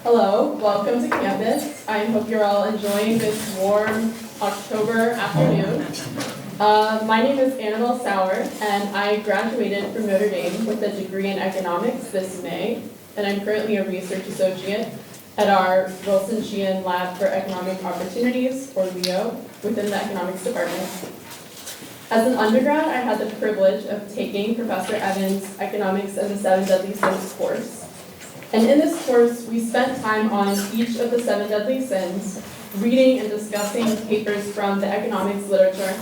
Hello, welcome to campus. I hope you're all enjoying this warm October afternoon. My name is Annabelle Sauer, and I graduated from Notre Dame with a degree in economics this May, and I'm currently a research associate at our Wilson Sheehan Lab for Economic Opportunities, or LEO, within the economics department. As an undergrad, I had the privilege of taking Professor Evans' Economics and the Seven Deadly Sins course. And in this course, we spent time on each of the seven deadly sins, reading and discussing papers from the economics literature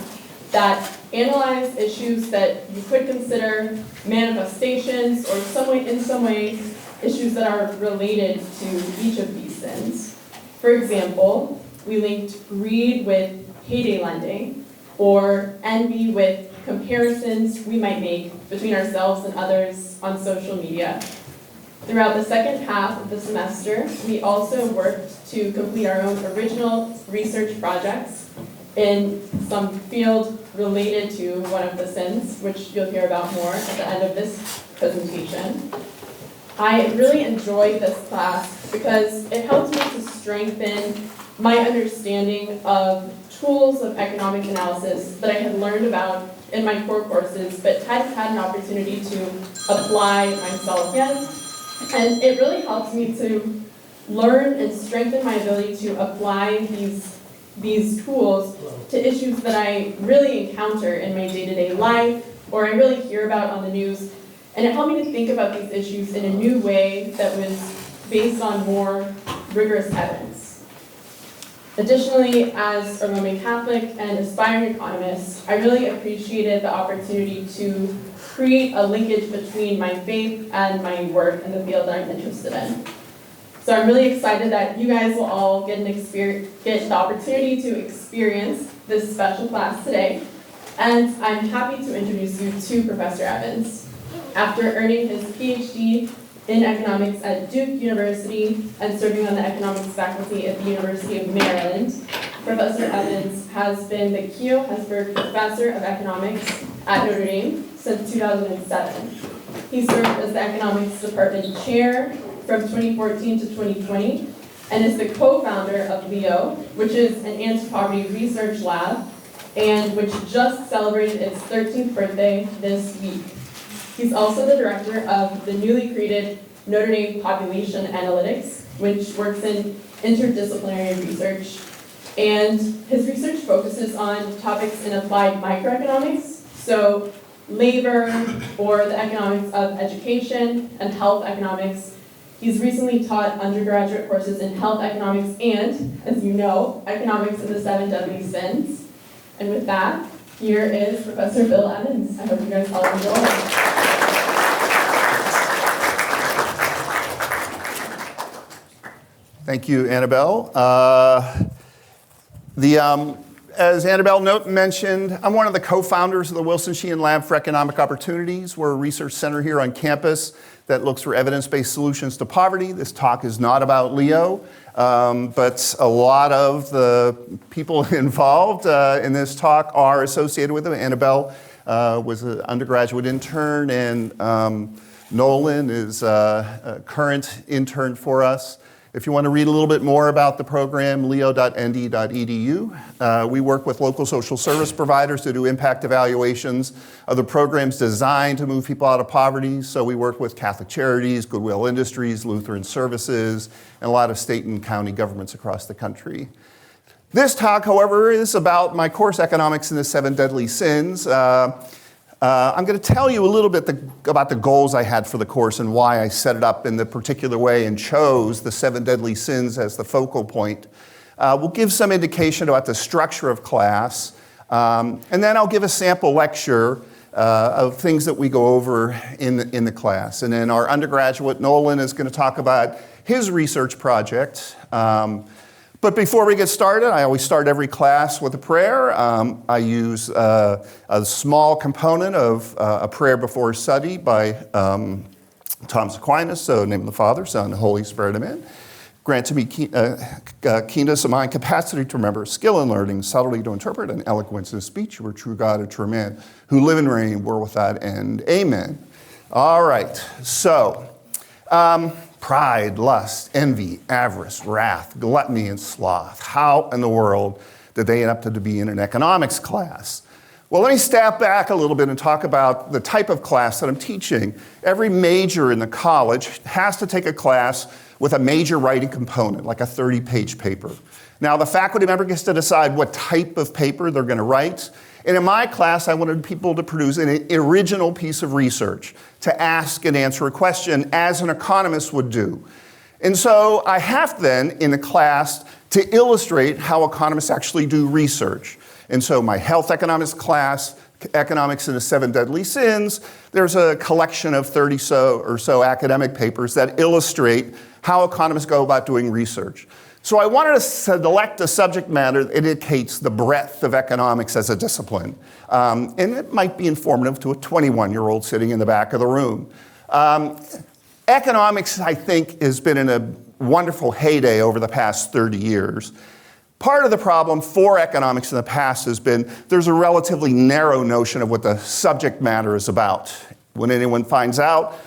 that analyze issues that you could consider manifestations or in some way, issues that are related to each of these sins. For example, we linked greed with payday lending, or envy with comparisons we might make between ourselves and others on social media. Throughout the second half of the semester, we also worked to complete our own original research projects in some field related to one of the sins, which you'll hear about more at the end of this presentation. I really enjoyed this class because it helped me to strengthen my understanding of tools of economic analysis that I had learned about in my core courses, but hadn't had an opportunity to apply myself yet. And it really helps me to learn and strengthen my ability to apply these tools to issues that I really encounter in my day-to-day life, or I really hear about on the news. And it helped me to think about these issues in a new way that was based on more rigorous evidence. Additionally, as a Roman Catholic and aspiring economist, I really appreciated the opportunity to create a linkage between my faith and my work in the field that I'm interested in. So I'm really excited that you guys will all get the opportunity to experience this special class today. And I'm happy to introduce you to Professor Evans. After earning his PhD in economics at Duke University and serving on the economics faculty at the University of Maryland, Professor Evans has been the Keough Hesburgh Professor of Economics at Notre Dame since 2007. He served as the Economics Department Chair from 2014 to 2020 and is the co-founder of LEO, which is an anti-poverty research lab and which just celebrated its 13th birthday this week. He's also the director of the newly created Notre Dame Population Analytics, which works in interdisciplinary research. And his research focuses on topics in applied microeconomics, so labor or the economics of education and health economics. He's recently taught undergraduate courses in health economics and, as you know, economics of the seven deadly sins. And with that, here is Professor Bill Evans. I hope you guys all enjoy. Thank you, Annabelle. As Annabelle mentioned, I'm one of the co-founders of the Wilson Sheehan Lab for Economic Opportunities. We're a research center here on campus that looks for evidence-based solutions to poverty. This talk is not about LEO, but a lot of the people involved in this talk are associated with it. Annabelle was an undergraduate intern, and Nolan is a current intern for us. If you want to read a little bit more about the program, leo.nd.edu. We work with local social service providers to do impact evaluations of the programs designed to move people out of poverty. So we work with Catholic Charities, Goodwill Industries, Lutheran Services, and a lot of state and county governments across the country. This talk, however, is about my course, Economics and the Seven Deadly Sins. I'm going to tell you a little bit about the goals I had for the course and why I set it up in the particular way and chose the seven deadly sins as the focal point. We'll give some indication about the structure of class, and then I'll give a sample lecture of things that we go over in the class. And then our undergraduate, Nolan, is going to talk about his research project. But before we get started, I always start every class with a prayer. I use a small component of a prayer before study by Thomas Aquinas. So, in the name of the Father, Son, and Holy Spirit, amen. Grant to me keenness of mind, capacity to remember, skill in learning, subtlety to interpret, and eloquence in speech. You are true God, a true man, who live and reign, world without end. Amen. All right. So, pride, lust, envy, avarice, wrath, gluttony, and sloth. How in the world did they end up to be in an economics class? Well, let me step back a little bit and talk about the type of class that I'm teaching. Every major in the college has to take a class with a major writing component, like a 30-page paper. Now, the faculty member gets to decide what type of paper they're going to write. And in my class, I wanted people to produce an original piece of research, to ask and answer a question as an economist would do. And so I have then, in the class, to illustrate how economists actually do research. And so my health economics class, Economics and the Seven Deadly Sins, there's a collection of 30 or so academic papers that illustrate how economists go about doing research. So I wanted to select a subject matter that indicates the breadth of economics as a discipline. And it might be informative to a 21-year-old sitting in the back of the room. Economics, I think, has been in a wonderful heyday over the past 30 years. Part of the problem for economics in the past has been there's a relatively narrow notion of what the subject matter is about. When anyone finds out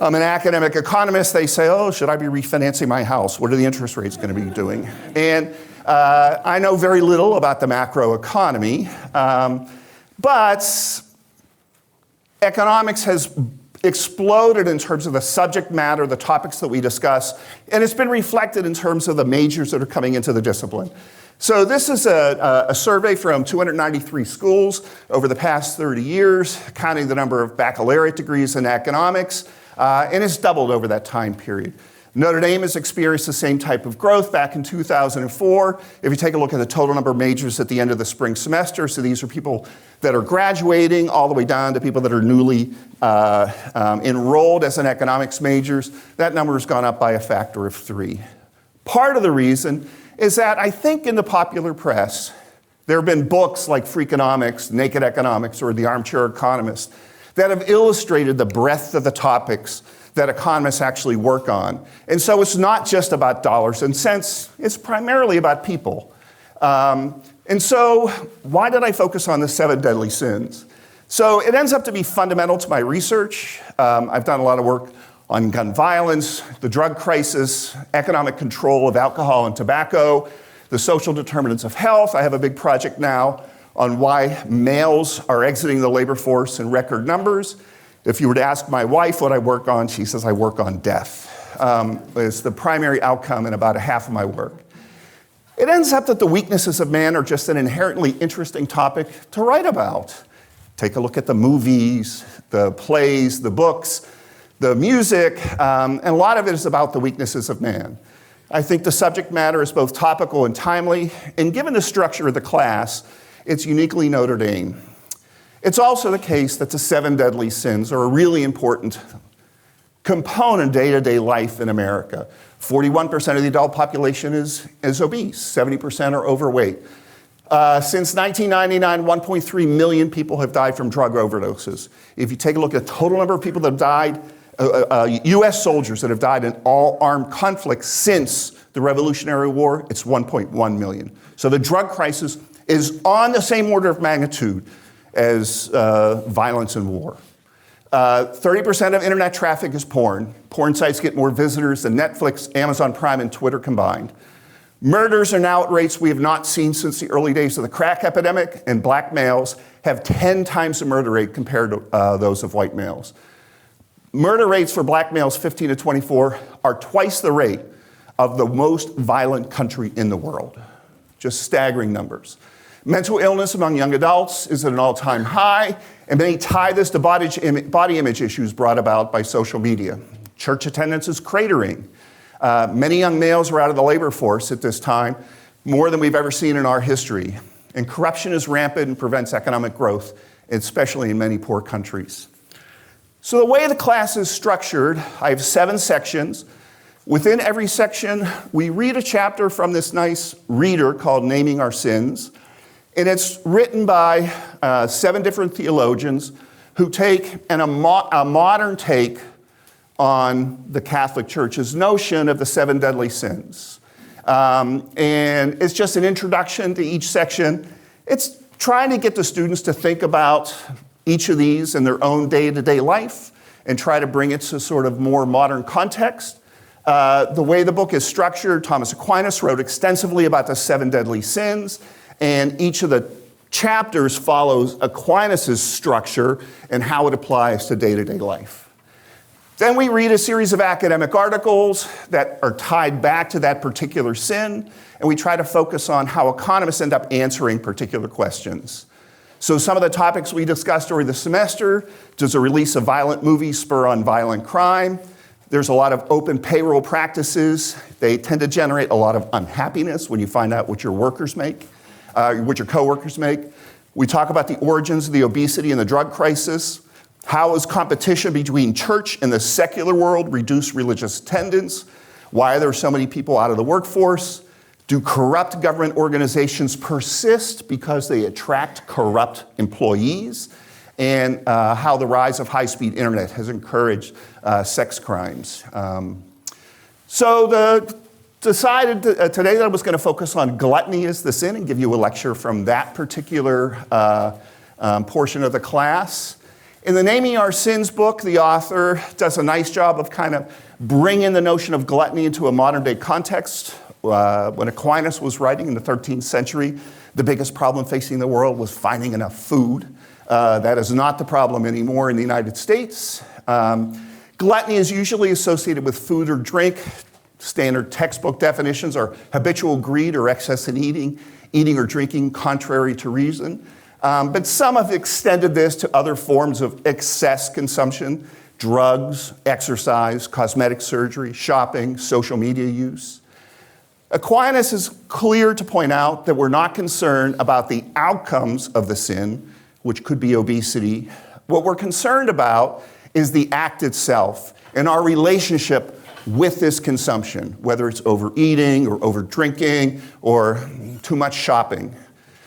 I'm an academic economist, they say, oh, should I be refinancing my house? What are the interest rates going to be doing? And I know very little about the macro economy, but economics has exploded in terms of the subject matter, the topics that we discuss, and it's been reflected in terms of the majors that are coming into the discipline. So this is a survey from 293 schools over the past 30 years, counting the number of baccalaureate degrees in economics, and it's doubled over that time period. Notre Dame has experienced the same type of growth back in 2004. If you take a look at the total number of majors at the end of the spring semester, so these are people that are graduating all the way down to people that are newly enrolled as an economics majors, that number has gone up by a factor of 3. Part of the reason is that I think in the popular press, there have been books like Freakonomics, Naked Economics, or The Armchair Economist that have illustrated the breadth of the topics that economists actually work on. And so it's not just about dollars and cents, it's primarily about people. And so why did I focus on the 7 deadly sins? So it ends up to be fundamental to my research. I've done a lot of work on gun violence, the drug crisis, economic control of alcohol and tobacco, the social determinants of health. I have a big project now on why males are exiting the labor force in record numbers. If you were to ask my wife what I work on, she says I work on death. It's the primary outcome in about a half of my work. It ends up that the weaknesses of man are just an inherently interesting topic to write about. Take a look at the movies, the plays, the books, the music, and a lot of it is about the weaknesses of man. I think the subject matter is both topical and timely, and given the structure of the class, it's uniquely Notre Dame. It's also the case that the 7 deadly sins are a really important component of day-to-day life in America. 41% of the adult population is obese, 70% are overweight. Since 1999, 1.3 million people have died from drug overdoses. If you take a look at the total number of people that have died, US soldiers that have died in all armed conflicts since the Revolutionary War, it's 1.1 million. So the drug crisis is on the same order of magnitude as violence and war. 30% of internet traffic is porn. Porn sites get more visitors than Netflix, Amazon Prime, and Twitter combined. Murders are now at rates we have not seen since the early days of the crack epidemic, and black males have 10 times the murder rate compared to those of white males. Murder rates for black males 15 to 24 are twice the rate of the most violent country in the world. Just staggering numbers. Mental illness among young adults is at an all-time high, and many tie this to body image issues brought about by social media. Church attendance is cratering. Many young males are out of the labor force at this time, more than we've ever seen in our history. And corruption is rampant and prevents economic growth, especially in many poor countries. So the way the class is structured, I have 7 sections. Within every section, we read a chapter from this nice reader called Naming Our Sins. And it's written by 7 different theologians who take a modern take on the Catholic Church's notion of the 7 deadly sins. And it's just an introduction to each section. It's trying to get the students to think about each of these in their own day-to-day life and try to bring it to sort of more modern context. The way the book is structured, Thomas Aquinas wrote extensively about the 7 deadly sins, and each of the chapters follows Aquinas' structure and how it applies to day-to-day life. Then we read a series of academic articles that are tied back to that particular sin, and we try to focus on how economists end up answering particular questions. So some of the topics we discussed during the semester: does the release of violent movies spur on violent crime? There's a lot of open payroll practices. They tend to generate a lot of unhappiness when you find out what your workers make, what your coworkers make. We talk about the origins of the obesity and the drug crisis. How is competition between church and the secular world reduce religious attendance? Why are there so many people out of the workforce? Do corrupt government organizations persist because they attract corrupt employees? And how the rise of high-speed internet has encouraged sex crimes. Decided today that I was going to focus on gluttony as the sin and give you a lecture from that particular portion of the class. In the Naming Our Sins book, the author does a nice job of kind of bringing the notion of gluttony into a modern day context. When Aquinas was writing in the 13th century, the biggest problem facing the world was finding enough food. That is not the problem anymore in the United States. Gluttony is usually associated with food or drink. Standard textbook definitions are habitual greed or excess in eating or drinking contrary to reason. But some have extended this to other forms of excess consumption: drugs, exercise, cosmetic surgery, shopping, social media use. Aquinas is clear to point out that we're not concerned about the outcomes of the sin, which could be obesity. What we're concerned about is the act itself and our relationship with this consumption, whether it's overeating or overdrinking or too much shopping.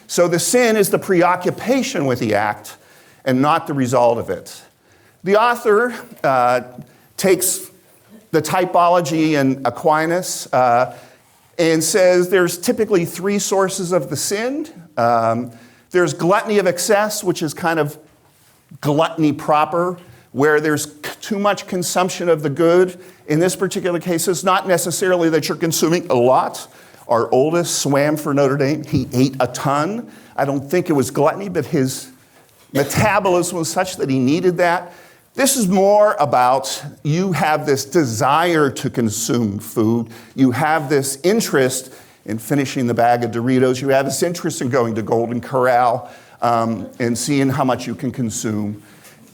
So the sin is the preoccupation with the act and not the result of it. The author takes the typology in Aquinas and says there's typically 3 sources of the sin. There's gluttony of excess, which is kind of gluttony proper, where there's too much consumption of the good. In this particular case, it's not necessarily that you're consuming a lot. Our oldest swam for Notre Dame. He ate a ton. I don't think it was gluttony, but his metabolism was such that he needed that. This is more about you have this desire to consume food. You have this interest in finishing the bag of Doritos. You have this interest in going to Golden Corral and seeing how much you can consume.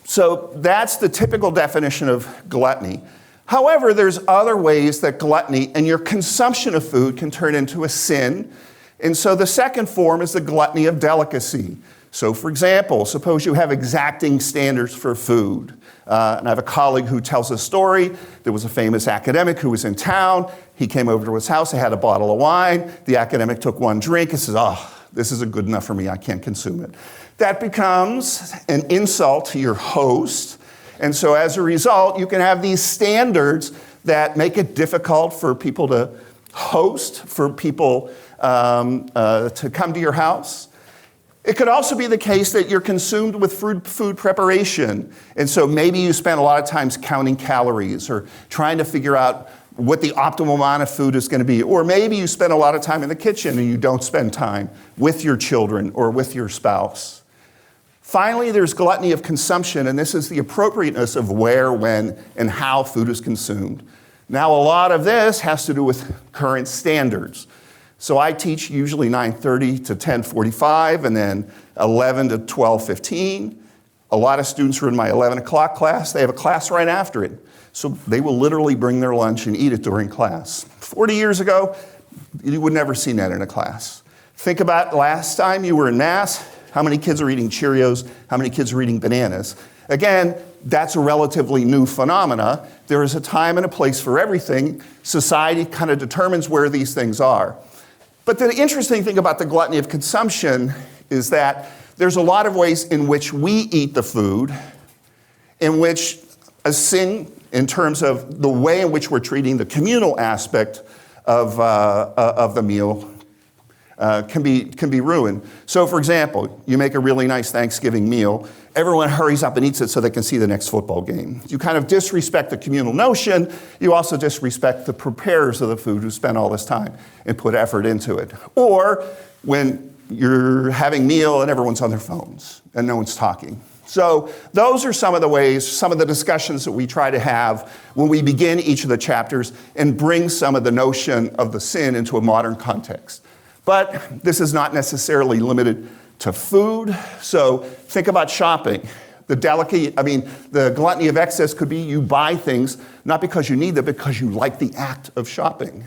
So that's the typical definition of gluttony. However, there's other ways that gluttony and your consumption of food can turn into a sin. And so the second form is the gluttony of delicacy. So for example, suppose you have exacting standards for food. And I have a colleague who tells a story. There was a famous academic who was in town. He came over to his house. He had a bottle of wine. The academic took one drink and says, "Oh, this isn't good enough for me. I can't consume it." That becomes an insult to your host. And so as a result, you can have these standards that make it difficult for people to host, for people to come to your house. It could also be the case that you're consumed with food preparation. And so maybe you spend a lot of times counting calories or trying to figure out what the optimal amount of food is going to be. Or maybe you spend a lot of time in the kitchen and you don't spend time with your children or with your spouse. Finally, there's gluttony of consumption, and this is the appropriateness of where, when, and how food is consumed. Now, a lot of this has to do with current standards. So I teach usually 9:30 to 10:45, and then 11 to 12:15. A lot of students are in my 11 o'clock class. They have a class right after it. So they will literally bring their lunch and eat it during class. 40 years ago, you would never seen that in a class. Think about last time you were in mass. How many kids are eating Cheerios? How many kids are eating bananas? Again, that's a relatively new phenomena. There is a time and a place for everything. Society kind of determines where these things are. But the interesting thing about the gluttony of consumption is that there's a lot of ways in which we eat the food, in which a sin in terms of the way in which we're treating the communal aspect of the meal. can be ruined. So for example, you make a really nice Thanksgiving meal, everyone hurries up and eats it so they can see the next football game. You kind of disrespect the communal notion, you also disrespect the preparers of the food who spent all this time and put effort into it. Or when you're having meal and everyone's on their phones and no one's talking. So those are some of the ways, some of the discussions that we try to have when we begin each of the chapters and bring some of the notion of the sin into a modern context. But this is not necessarily limited to food. So think about shopping. The gluttony of excess could be you buy things not because you need them, because you like the act of shopping.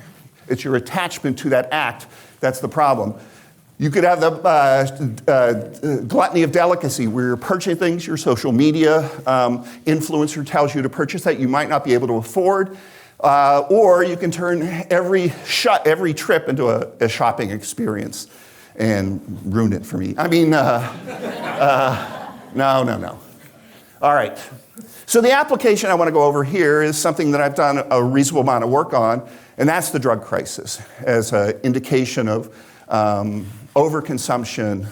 It's your attachment to that act that's the problem. You could have the gluttony of delicacy, where you're purchasing things your social media influencer tells you to purchase that you might not be able to afford. Or you can turn every trip into a shopping experience and ruin it for me. No. All right. So the application I want to go over here is something that I've done a reasonable amount of work on, and that's the drug crisis as an indication of overconsumption.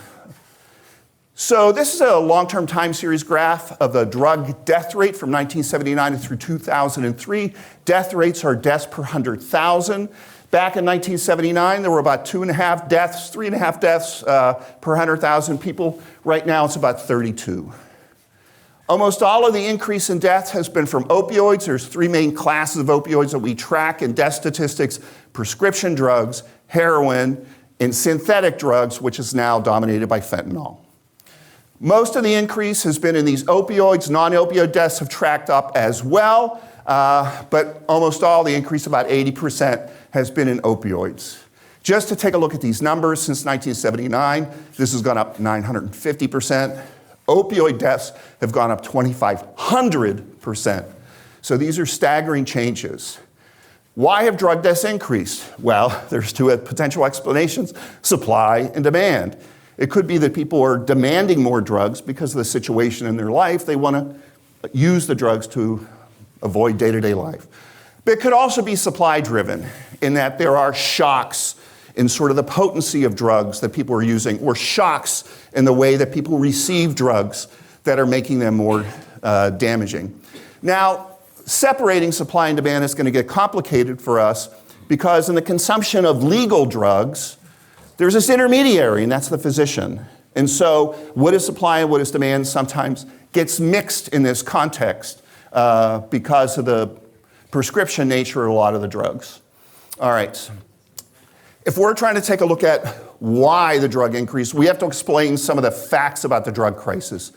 So this is a long-term time series graph of the drug death rate from 1979 through 2003. Death rates are deaths per 100,000. Back in 1979, there were about 3.5 deaths per 100,000 people. Right now, it's about 32. Almost all of the increase in death has been from opioids. There's 3 main classes of opioids that we track in death statistics: prescription drugs, heroin, and synthetic drugs, which is now dominated by fentanyl. Most of the increase has been in these opioids. Non-opioid deaths have tracked up as well, but almost all the increase, about 80%, has been in opioids. Just to take a look at these numbers, since 1979, this has gone up 950%. Opioid deaths have gone up 2,500%. So these are staggering changes. Why have drug deaths increased? Well, there's 2 potential explanations: supply and demand. It could be that people are demanding more drugs because of the situation in their life. They want to use the drugs to avoid day-to-day life. But it could also be supply-driven, in that there are shocks in sort of the potency of drugs that people are using, or shocks in the way that people receive drugs that are making them more damaging. Now, separating supply and demand is going to get complicated for us, because in the consumption of legal drugs, there's this intermediary, and that's the physician. And so what is supply and what is demand sometimes gets mixed in this context because of the prescription nature of a lot of the drugs. All right. If we're trying to take a look at why the drug increase, we have to explain some of the facts about the drug crisis.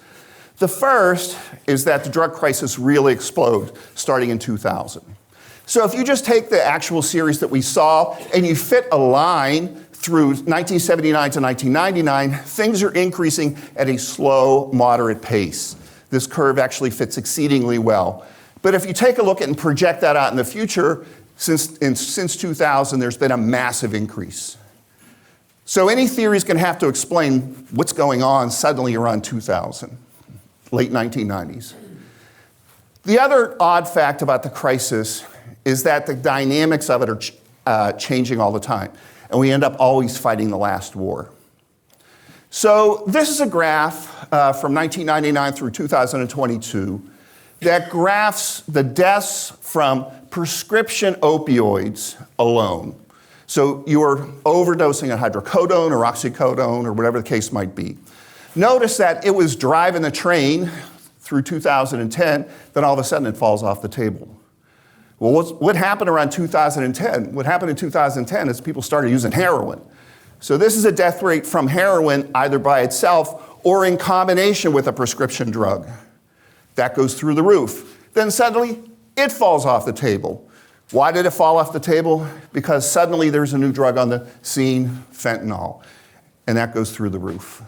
The first is that the drug crisis really exploded starting in 2000. So if you just take the actual series that we saw and you fit a line through 1979 to 1999, things are increasing at a slow, moderate pace. This curve actually fits exceedingly well. But if you take a look at and project that out in the future, since 2000, there's been a massive increase. So any theory is going to have to explain what's going on suddenly around 2000, late 1990s. The other odd fact about the crisis is that the dynamics of it are changing all the time, and we end up always fighting the last war. So this is a graph from 1999 through 2022 that graphs the deaths from prescription opioids alone. So you are overdosing on hydrocodone or oxycodone or whatever the case might be. Notice that it was driving the train through 2010, then all of a sudden it falls off the table. Well, what happened around 2010? What happened in 2010 is people started using heroin. So this is a death rate from heroin either by itself or in combination with a prescription drug. That goes through the roof. Then suddenly it falls off the table. Why did it fall off the table? Because suddenly there's a new drug on the scene, fentanyl, and that goes through the roof.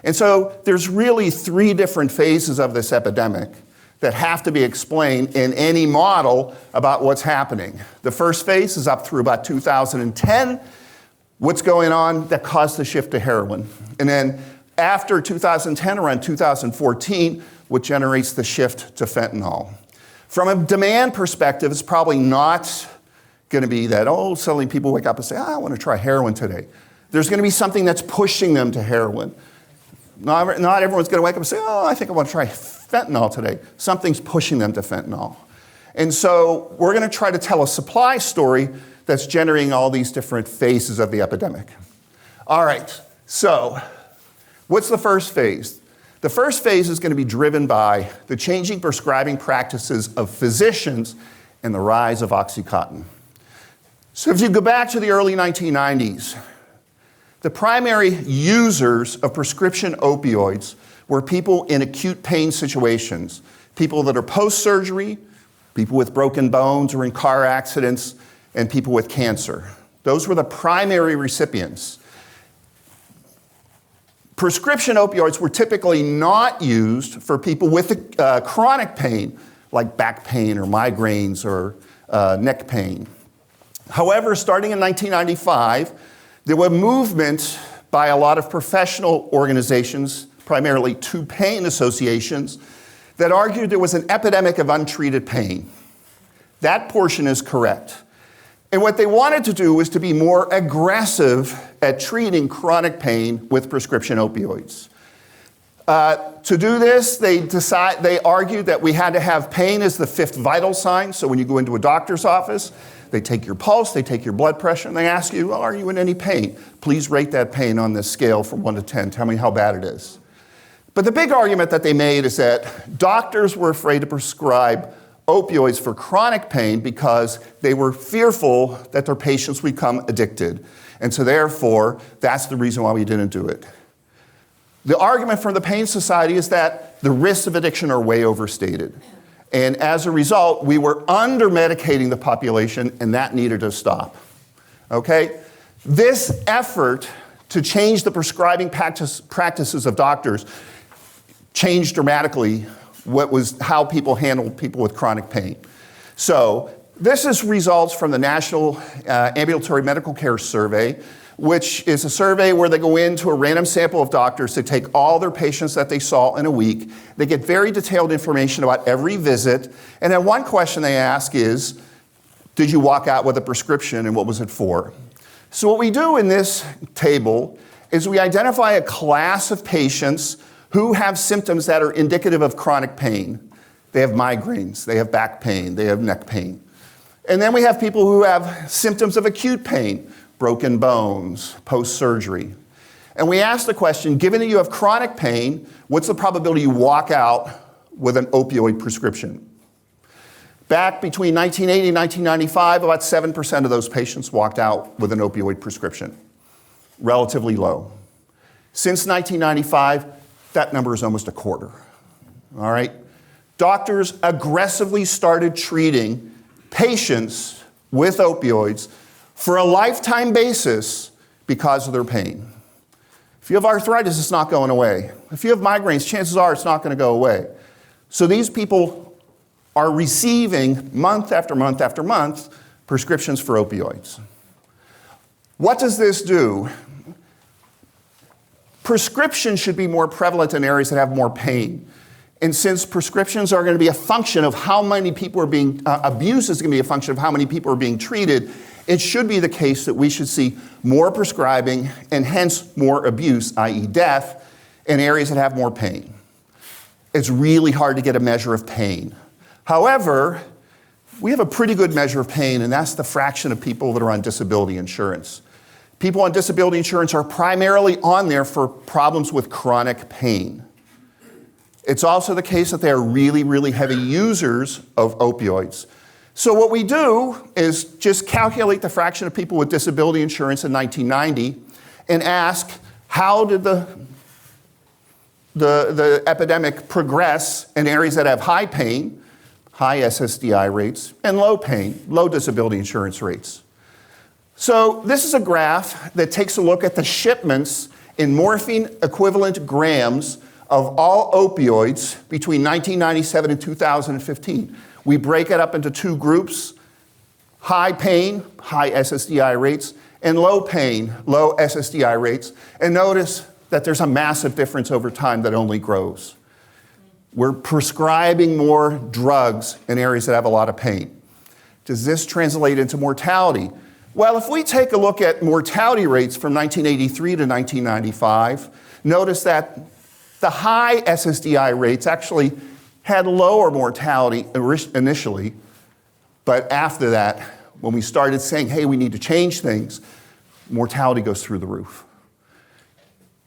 And so there's really 3 different phases of this epidemic that have to be explained in any model about what's happening. The first phase is up through about 2010. What's going on that caused the shift to heroin? And then after 2010, around 2014, what generates the shift to fentanyl? From a demand perspective, it's probably not going to be that, suddenly people wake up and say, I want to try heroin today. There's going to be something that's pushing them to heroin. Not everyone's going to wake up and say, oh, I think I want to try fentanyl today. Something's pushing them to fentanyl. And so we're going to try to tell a supply story that's generating all these different phases of the epidemic. All right, so what's the first phase? The first phase is going to be driven by the changing prescribing practices of physicians and the rise of OxyContin. So if you go back to the early 1990s, the primary users of prescription opioids were people in acute pain situations, people that are post-surgery, people with broken bones or in car accidents, and people with cancer. Those were the primary recipients. Prescription opioids were typically not used for people with chronic pain, like back pain or migraines or neck pain. However, starting in 1995, there was a movement by a lot of professional organizations, primarily two pain associations, that argued there was an epidemic of untreated pain. That portion is correct. And what they wanted to do was to be more aggressive at treating chronic pain with prescription opioids. To do this, they argued that we had to have pain as the fifth vital sign. So when you go into a doctor's office, they take your pulse, they take your blood pressure, and they ask you, well, are you in any pain? Please rate that pain on this scale from 1 to 10. Tell me how bad it is. But the big argument that they made is that doctors were afraid to prescribe opioids for chronic pain because they were fearful that their patients would become addicted. And so therefore, that's the reason why we didn't do it. The argument from the Pain Society is that the risks of addiction are way overstated. And as a result, we were under-medicating the population, and that needed to stop. Okay? This effort to change the prescribing practices of doctors changed dramatically how people handled people with chronic pain. So this is results from the National Ambulatory Medical Care Survey, which is a survey where they go into a random sample of doctors. They take all their patients that they saw in a week. They get very detailed information about every visit. And then one question they ask is, did you walk out with a prescription and what was it for? So what we do in this table is we identify a class of patients who have symptoms that are indicative of chronic pain. They have migraines, they have back pain, they have neck pain. And then we have people who have symptoms of acute pain, broken bones, post-surgery. And we ask the question, given that you have chronic pain, what's the probability you walk out with an opioid prescription? Back between 1980 and 1995, about 7% of those patients walked out with an opioid prescription. Relatively low. Since 1995, that number is almost a quarter. All right? Doctors aggressively started treating patients with opioids for a lifetime basis because of their pain. If you have arthritis, it's not going away. If you have migraines, chances are it's not going to go away. So these people are receiving month after month after month prescriptions for opioids. What does this do? Prescriptions should be more prevalent in areas that have more pain. And since prescriptions are going to be a function of how many people are being, abuse is going to be a function of how many people are being treated, it should be the case that we should see more prescribing and hence more abuse, i.e. death, in areas that have more pain. It's really hard to get a measure of pain. However, we have a pretty good measure of pain, and that's the fraction of people that are on disability insurance. People on disability insurance are primarily on there for problems with chronic pain. It's also the case that they are really, really heavy users of opioids. So what we do is just calculate the fraction of people with disability insurance in 1990 and ask, how did the epidemic progress in areas that have high pain, high SSDI rates, and low pain, low disability insurance rates? So this is a graph that takes a look at the shipments in morphine equivalent grams of all opioids between 1997 and 2015. We break it up into two groups: high pain, high SSDI rates, and low pain, low SSDI rates. And notice that there's a massive difference over time that only grows. We're prescribing more drugs in areas that have a lot of pain. Does this translate into mortality? Well, if we take a look at mortality rates from 1983 to 1995, notice that the high SSDI rates actually had lower mortality initially, but after that, when we started saying, hey, we need to change things, mortality goes through the roof.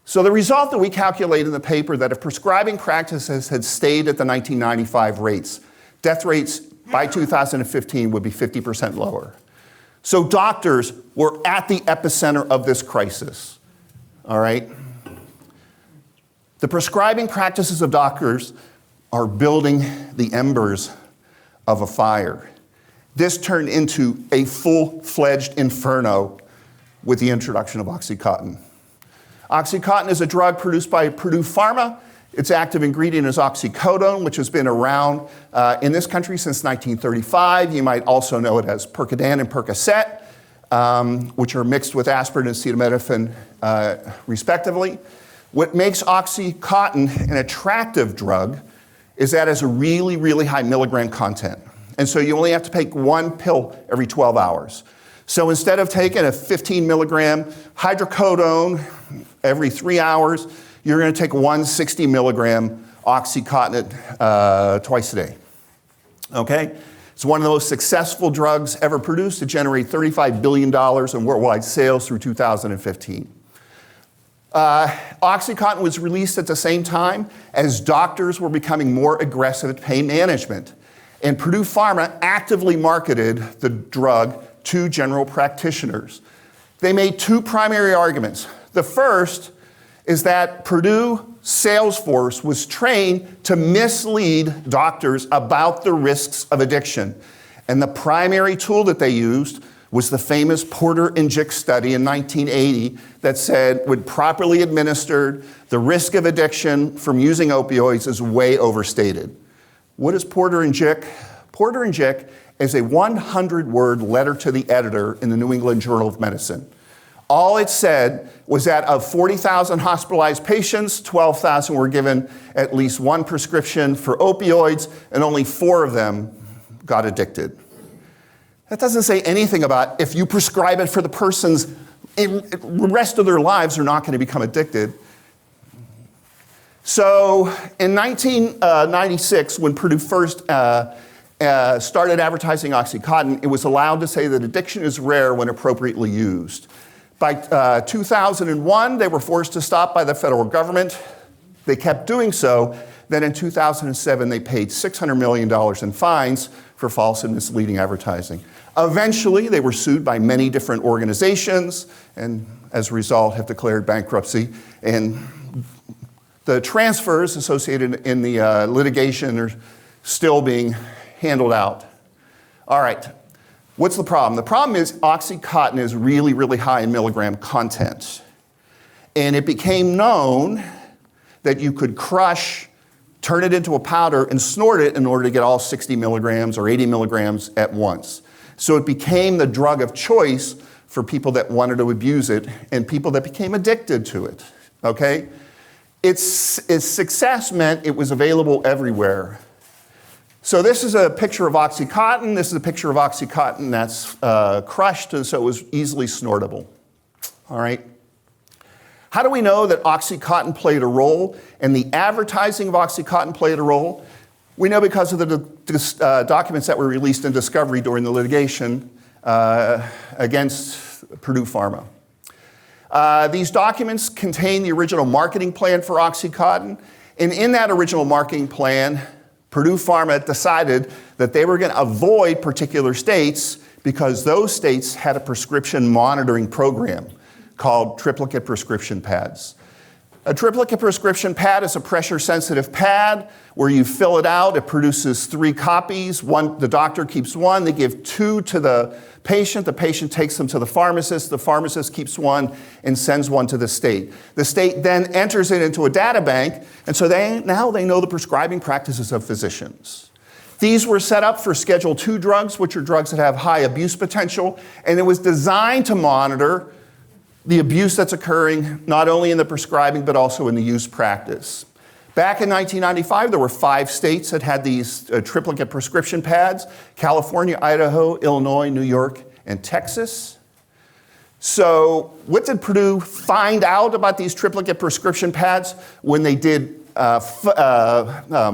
So the result that we calculate in the paper that if prescribing practices had stayed at the 1995 rates, death rates by 2015 would be 50% lower. So doctors were at the epicenter of this crisis, all right? The prescribing practices of doctors are building the embers of a fire. This turned into a full-fledged inferno with the introduction of OxyContin. OxyContin is a drug produced by Purdue Pharma. Its active ingredient is oxycodone, which has been around in this country since 1935. You might also know it as Percodan and Percocet, which are mixed with aspirin and acetaminophen, respectively. What makes OxyContin an attractive drug is that it has a really, really high milligram content. And so you only have to take one pill every 12 hours. So instead of taking a 15 milligram hydrocodone every 3 hours, you're going to take one 60 milligram OxyContin twice a day. Okay? It's one of the most successful drugs ever produced to generate $35 billion in worldwide sales through 2015. OxyContin was released at the same time as doctors were becoming more aggressive at pain management. And Purdue Pharma actively marketed the drug to general practitioners. They made two primary arguments. The first is that Purdue sales force was trained to mislead doctors about the risks of addiction. And the primary tool that they used was the famous Porter and Jick study in 1980 that said, when properly administered, the risk of addiction from using opioids is way overstated. What is Porter and Jick? Porter and Jick is a 100-word letter to the editor in the New England Journal of Medicine. All it said was that of 40,000 hospitalized patients, 12,000 were given at least one prescription for opioids, and only 4 of them got addicted. That doesn't say anything about if you prescribe it for the person's, the rest of their lives are not going to become addicted. So in 1996, when Purdue first started advertising OxyContin, it was allowed to say that addiction is rare when appropriately used. By 2001, they were forced to stop by the federal government. They kept doing so. Then in 2007, they paid $600 million in fines for false and misleading advertising. Eventually, they were sued by many different organizations, and as a result, have declared bankruptcy. And the transfers associated in the litigation are still being handled out. All right. What's the problem? The problem is OxyContin is really, really high in milligram content. And it became known that you could crush, turn it into a powder, and snort it in order to get all 60 milligrams or 80 milligrams at once. So it became the drug of choice for people that wanted to abuse it and people that became addicted to it, okay? Its success meant it was available everywhere. So this is a picture of OxyContin. This is a picture of OxyContin that's crushed, and so it was easily snortable. All right. How do we know that OxyContin played a role and the advertising of OxyContin played a role? We know because of the documents that were released in discovery during the litigation against Purdue Pharma. These documents contain the original marketing plan for OxyContin, and in that original marketing plan, Purdue Pharma decided that they were going to avoid particular states because those states had a prescription monitoring program called triplicate prescription pads. A triplicate prescription pad is a pressure-sensitive pad where you fill it out. It produces 3 copies. One, the doctor keeps one. They give 2 to the patient. The patient takes them to the pharmacist. The pharmacist keeps one and sends one to the state. The state then enters it into a data bank, and so now they know the prescribing practices of physicians. These were set up for Schedule II drugs, which are drugs that have high abuse potential, and it was designed to monitor the abuse that's occurring not only in the prescribing but also in the use practice. Back in 1995, there were 5 states that had these triplicate prescription pads: California, Idaho, Illinois, New York, and Texas. So what did Purdue find out about these triplicate prescription pads when they did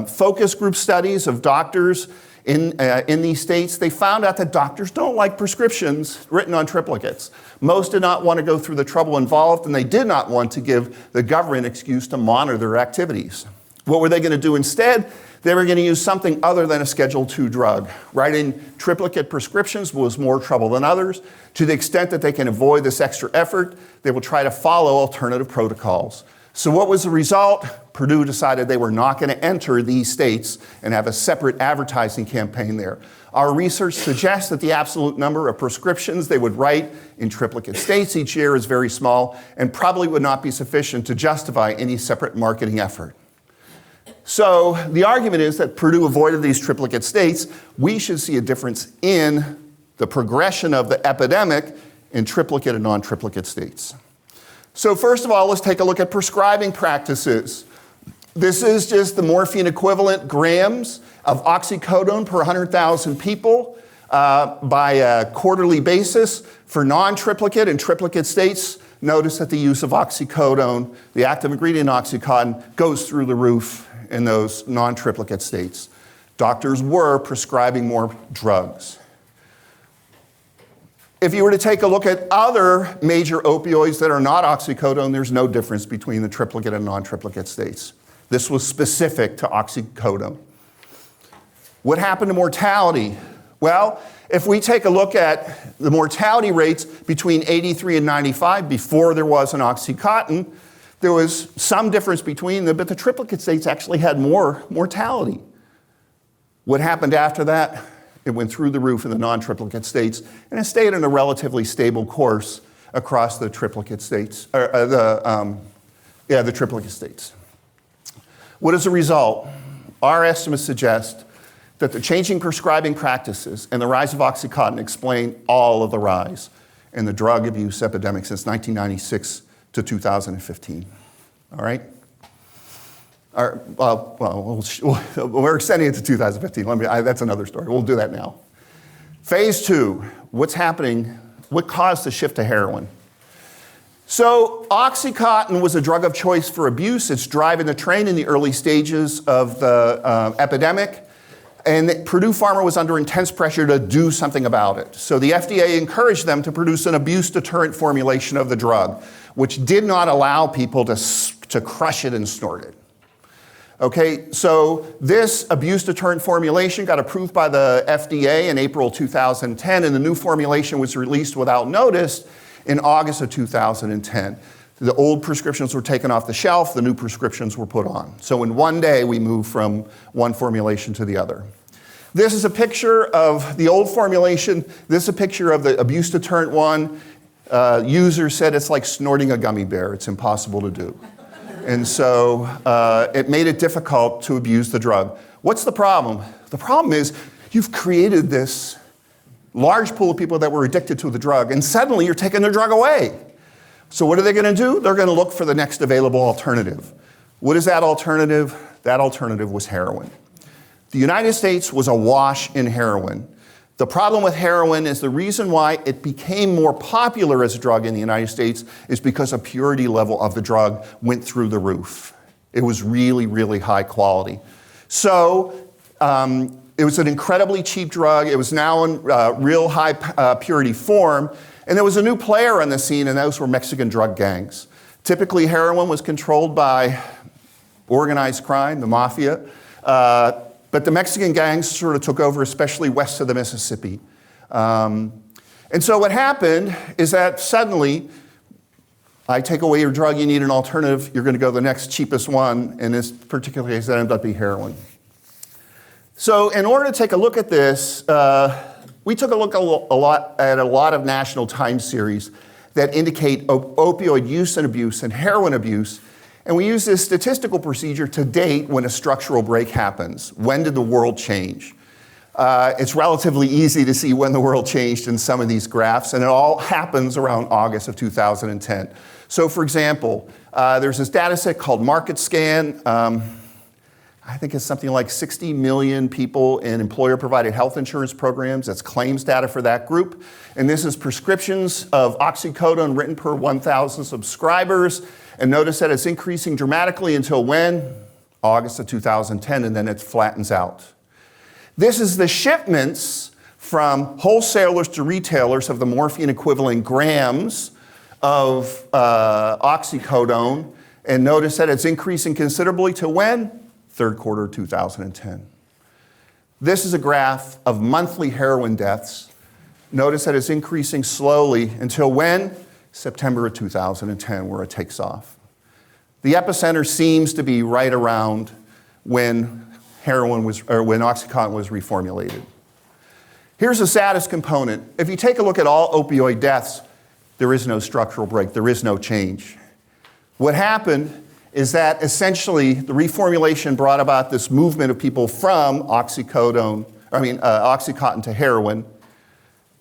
focus group studies of doctors in these states? They found out that doctors don't like prescriptions written on triplicates. Most did not want to go through the trouble involved, and they did not want to give the government an excuse to monitor their activities. What were they going to do instead? They were going to use something other than a Schedule II drug. Writing triplicate prescriptions was more trouble than others. To the extent that they can avoid this extra effort, they will try to follow alternative protocols. So what was the result? Purdue decided they were not going to enter these states and have a separate advertising campaign there. Our research suggests that the absolute number of prescriptions they would write in triplicate states each year is very small and probably would not be sufficient to justify any separate marketing effort. So the argument is that Purdue avoided these triplicate states. We should see a difference in the progression of the epidemic in triplicate and non-triplicate states. So first of all, let's take a look at prescribing practices. This is just the morphine equivalent grams of oxycodone per 100,000 people by a quarterly basis. For non-triplicate and triplicate states, notice that the use of oxycodone, the active ingredient Oxycontin, goes through the roof in those non-triplicate states. Doctors were prescribing more drugs. If you were to take a look at other major opioids that are not oxycodone, there's no difference between the triplicate and non-triplicate states. This was specific to oxycodone. What happened to mortality? Well, if we take a look at the mortality rates between 83 and 95 before there was an Oxycontin, there was some difference between them, but the triplicate states actually had more mortality. What happened after that? It went through the roof in the non-triplicate states, and it stayed in a relatively stable course across the triplicate states, the triplicate states. What is the result? Our estimates suggest that the changing prescribing practices and the rise of Oxycontin explain all of the rise in the drug abuse epidemic since 1996 to 2015. All right? We're extending it to 2015. That's another story. We'll do that now. Phase 2, what's happening? What caused the shift to heroin? So Oxycontin was a drug of choice for abuse. It's driving the train in the early stages of the epidemic. And Purdue Pharma was under intense pressure to do something about it. So the FDA encouraged them to produce an abuse deterrent formulation of the drug, which did not allow people to crush it and snort it. Okay, so this abuse deterrent formulation got approved by the FDA in April 2010, and the new formulation was released without notice in August of 2010. The old prescriptions were taken off the shelf, the new prescriptions were put on. So in one day, we moved from one formulation to the other. This is a picture of the old formulation. This is a picture of the abuse deterrent one. Users said it's like snorting a gummy bear. It's impossible to do. And so it made it difficult to abuse the drug. What's the problem? The problem is you've created this large pool of people that were addicted to the drug, and suddenly you're taking their drug away. So what are they going to do? They're going to look for the next available alternative. What is that alternative? That alternative was heroin. The United States was awash in heroin. The problem with heroin is the reason why it became more popular as a drug in the United States is because the purity level of the drug went through the roof. It was really, really high quality. So it was an incredibly cheap drug. It was now in real high purity form. And there was a new player on the scene, and those were Mexican drug gangs. Typically, heroin was controlled by organized crime, the mafia. But the Mexican gangs sort of took over, especially west of the Mississippi. And so what happened is that suddenly, I take away your drug, you need an alternative, you're going to go to the next cheapest one. In this particular case, that ended up being heroin. So in order to take a look at this, we took a look at a lot of national time series that indicate opioid use and abuse and heroin abuse. And we use this statistical procedure to date when a structural break happens. When did the world change? It's relatively easy to see when the world changed in some of these graphs, and it all happens around August of 2010. So for example, there's this data set called Market Scan. I think it's something like 60 million people in employer-provided health insurance programs. That's claims data for that group. And this is prescriptions of oxycodone written per 1,000 subscribers. And notice that it's increasing dramatically until when? August of 2010, and then it flattens out. This is the shipments from wholesalers to retailers of the morphine equivalent grams of oxycodone. And notice that it's increasing considerably to when? Third quarter 2010. This is a graph of monthly heroin deaths. Notice that it's increasing slowly until when? September of 2010, where it takes off. The epicenter seems to be right around when when Oxycontin was reformulated. Here's the saddest component. If you take a look at all opioid deaths, there is no structural break, there is no change. What happened is that essentially the reformulation brought about this movement of people from Oxycontin to heroin,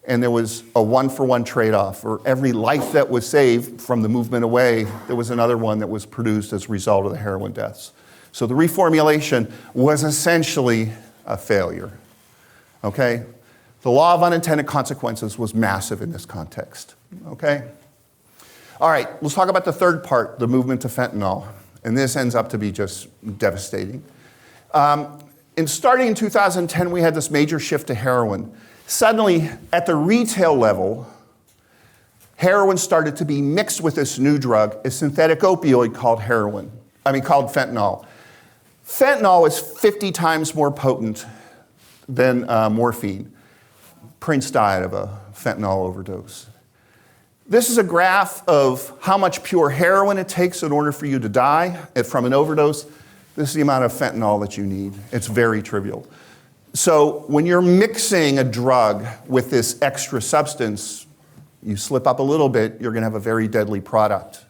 and there was a one-for-one trade-off. For every life that was saved from the movement away, there was another one that was produced as a result of the heroin deaths. So the reformulation was essentially a failure, okay? The law of unintended consequences was massive in this context, okay? All right, let's talk about the third part, the movement to fentanyl. And this ends up to be just devastating. Starting in 2010, we had this major shift to heroin. Suddenly, at the retail level, heroin started to be mixed with this new drug, a synthetic opioid called called fentanyl. Fentanyl is 50 times more potent than morphine. Prince died of a fentanyl overdose. This is a graph of how much pure heroin it takes in order for you to die from an overdose. This is the amount of fentanyl that you need. It's very trivial. So when you're mixing a drug with this extra substance, you slip up a little bit, you're going to have a very deadly product.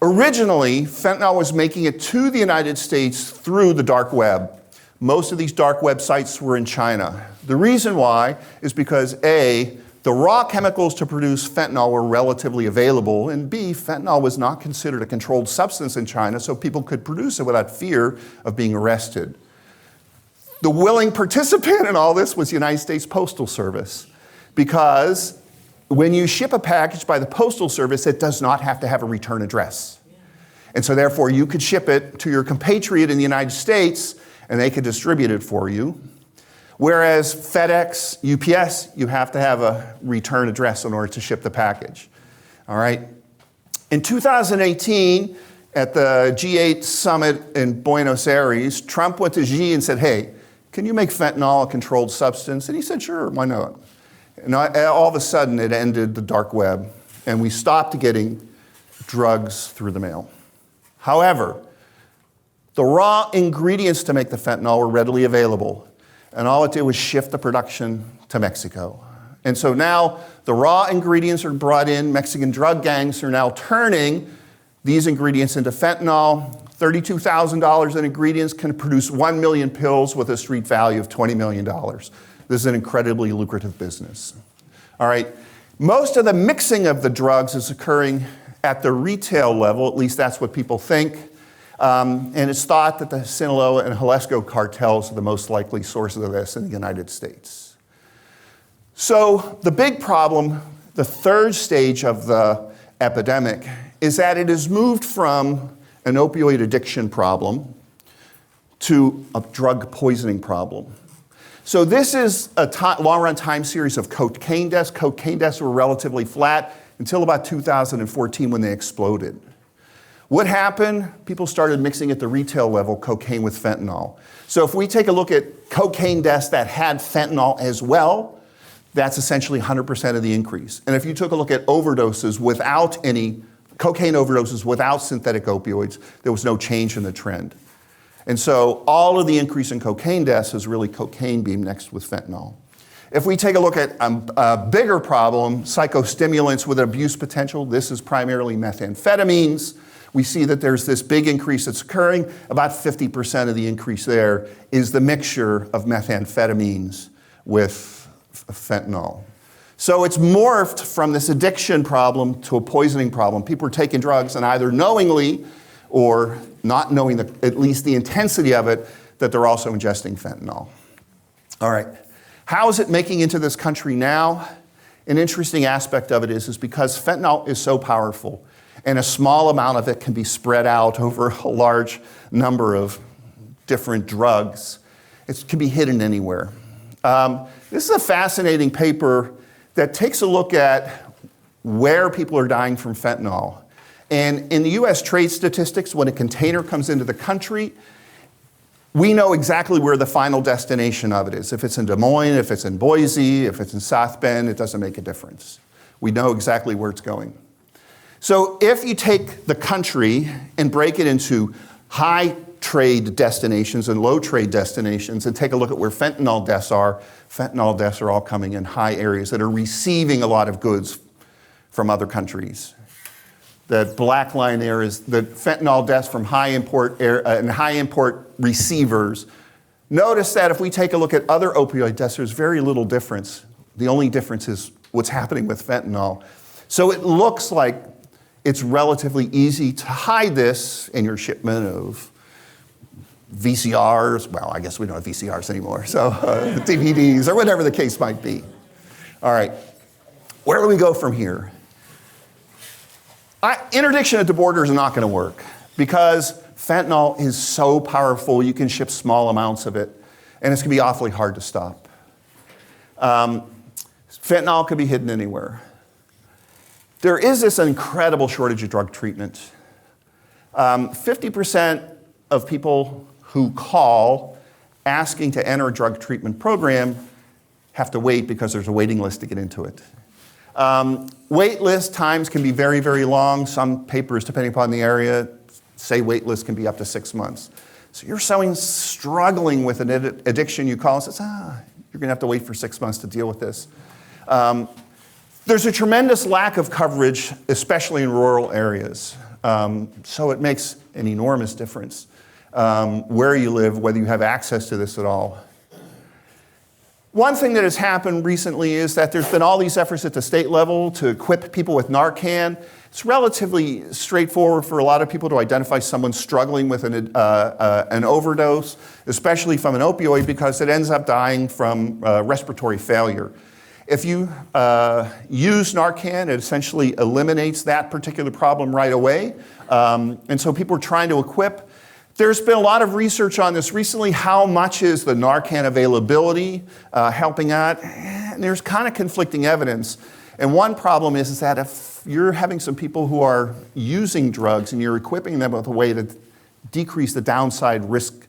Originally, fentanyl was making it to the United States through the dark web. Most of these dark web sites were in China. The reason why is because A, the raw chemicals to produce fentanyl were relatively available, and B, fentanyl was not considered a controlled substance in China, so people could produce it without fear of being arrested. The willing participant in all this was the United States Postal Service, because when you ship a package by the Postal Service, it does not have to have a return address. And so therefore, you could ship it to your compatriot in the United States, and they could distribute it for you. Whereas FedEx, UPS, you have to have a return address in order to ship the package. All right? In 2018, at the G8 summit in Buenos Aires, Trump went to Xi and said, hey, can you make fentanyl a controlled substance? And he said, sure, why not? And all of a sudden, it ended the dark web, and we stopped getting drugs through the mail. However, the raw ingredients to make the fentanyl were readily available. And all it did was shift the production to Mexico. And so now the raw ingredients are brought in. Mexican drug gangs are now turning these ingredients into fentanyl. $32,000 in ingredients can produce 1 million pills with a street value of $20 million. This is an incredibly lucrative business. All right. Most of the mixing of the drugs is occurring at the retail level. At least that's what people think. And it's thought that the Sinaloa and Jalisco cartels are the most likely sources of this in the United States. So the big problem, the third stage of the epidemic, is that it has moved from an opioid addiction problem to a drug poisoning problem. So this is a long-run time series of cocaine deaths. Cocaine deaths were relatively flat until about 2014 when they exploded. What happened? People started mixing at the retail level cocaine with fentanyl. So if we take a look at cocaine deaths that had fentanyl as well, that's essentially 100% of the increase. And if you took a look at overdoses without any, cocaine overdoses without synthetic opioids, there was no change in the trend. And so all of the increase in cocaine deaths is really cocaine being mixed with fentanyl. If we take a look at a bigger problem, psychostimulants with abuse potential, this is primarily methamphetamines. We see that there's this big increase that's occurring. About 50% of the increase there is the mixture of methamphetamines with fentanyl. So it's morphed from this addiction problem to a poisoning problem. People are taking drugs and either knowingly or not knowing at least the intensity of it, that they're also ingesting fentanyl. All right, how is it making into this country now? An interesting aspect of it is because fentanyl is so powerful, and a small amount of it can be spread out over a large number of different drugs. It can be hidden anywhere. This is a fascinating paper that takes a look at where people are dying from fentanyl. And in the US trade statistics, when a container comes into the country, we know exactly where the final destination of it is. If it's in Des Moines, if it's in Boise, if it's in South Bend, it doesn't make a difference. We know exactly where it's going. So if you take the country and break it into high trade destinations and low trade destinations and take a look at where fentanyl deaths are all coming in high areas that are receiving a lot of goods from other countries. The black line there is the fentanyl deaths from high import and high import receivers. Notice that if we take a look at other opioid deaths, there's very little difference. The only difference is what's happening with fentanyl. So it looks like it's relatively easy to hide this in your shipment of VCRs. Well, I guess we don't have VCRs anymore, so DVDs or whatever the case might be. All right, where do we go from here? Interdiction at the border is not going to work because fentanyl is so powerful, you can ship small amounts of it, and it's going to be awfully hard to stop. Fentanyl can be hidden anywhere. There is this incredible shortage of drug treatment. 50% of people who call asking to enter a drug treatment program have to wait because there's a waiting list to get into it. Wait list times can be very, very long. Some papers, depending upon the area, say wait list can be up to 6 months. So you're struggling with an addiction, you call and says, you're gonna have to wait for 6 months to deal with this. There's a tremendous lack of coverage, especially in rural areas. So it makes an enormous difference where you live, whether you have access to this at all. One thing that has happened recently is that there's been all these efforts at the state level to equip people with Narcan. It's relatively straightforward for a lot of people to identify someone struggling with an overdose, especially from an opioid, because it ends up dying from respiratory failure. If you use Narcan, it essentially eliminates that particular problem right away. And so people are trying to equip. There's been a lot of research on this recently. How much is the Narcan availability helping out? And there's kind of conflicting evidence. And one problem is that if you're having some people who are using drugs and you're equipping them with a way to decrease the downside risk